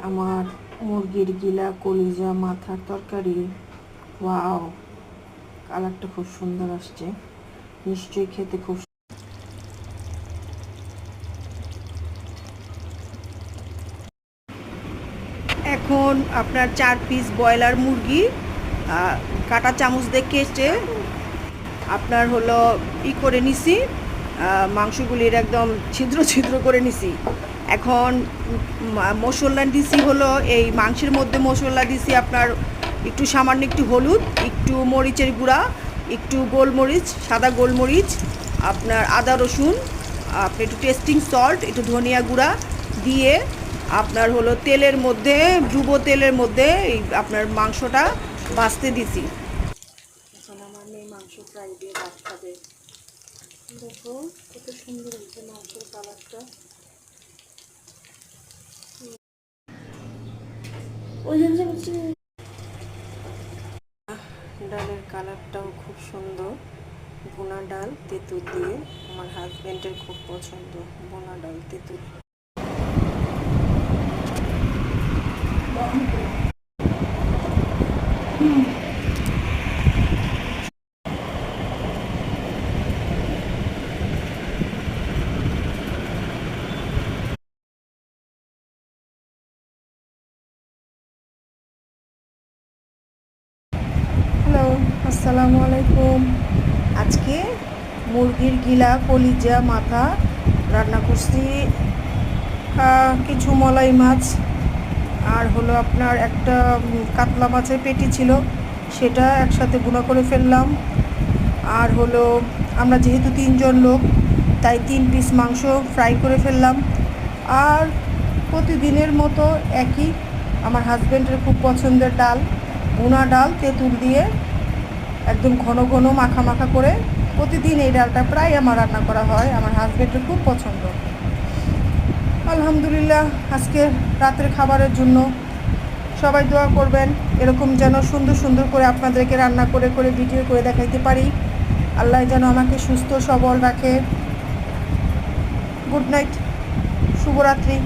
আমার মুরগির গিলা কলিজা মাথার তরকারি। ওয়াও, কালারটা খুব সুন্দর আসছে, নিশ্চয়ই খেতে খুব। এখন আপনার 4 পিস ব্রয়লার মুরগি কাটা চামচ দিয়ে কেটে আপনার হলো করে নিছি, মাংসগুলির একদম ছিদ্র ছিদ্র করে নিছি। এখন মশলা দিছি হলো এই মাংসের মধ্যে মশলা দিছি আপনার একটু সামান্য একটু হলুদ, একটু মরিচের গুঁড়া, একটু গোলমরিচ, সাদা গোলমরিচ, আপনার আদা রসুন, আপনি একটু টেস্টিং সল্ট, একটু ধনিয়া গুঁড়া দিয়ে আপনার হলো তেলের মধ্যে, ডুবো তেলের মধ্যে এই আপনার মাংসটা ভাজতে দিছি। এখন আমার মেয়ে মাংস ফ্রাই দিয়ে ভাত খাবে। দেখো কত সুন্দর হয়েছে মাংসের কালারটা। ডালের কালারটাও খুব সুন্দর, ভুনা ডাল তেঁতুল দিয়ে। আমার হাজবেন্ডের খুব পছন্দ ভুনা ডাল তেঁতুল। হ্যালো, আসসালামু আলাইকুম। আজকে মুরগির গিলা কলিজা মাথা রান্না করছি, কিছু মলাই মাছ, আর হলো আপনার একটা কাতলা মাছের পেটি ছিল, সেটা একসাথে গুঁড়া করে ফেললাম। আর হলো আমরা যেহেতু 3 জন লোক, তাই 3 পিস মাংস ফ্রাই করে ফেললাম। আর প্রতিদিনের মতো একই আমার হাজব্যান্ডের খুব পছন্দের ডাল, ভুনা ডাল তেঁতুল দিয়ে একদম ঘন ঘন মাখা মাখা করে প্রতিদিন এই ডালটা প্রায় আমার রান্না করা হয়, আমার হাজব্যান্ডের খুব পছন্দ। আলহামদুলিল্লাহ, আজকে রাতের খাবারের জন্য সবাই দোয়া করবেন, এরকম যেন সুন্দর সুন্দর করে আপনাদেরকে রান্না করে করে ভিডিও করে দেখাইতে পারি। আল্লাহ যেন আমাকে সুস্থ সবল রাখে। গুড নাইট, শুভরাত্রি।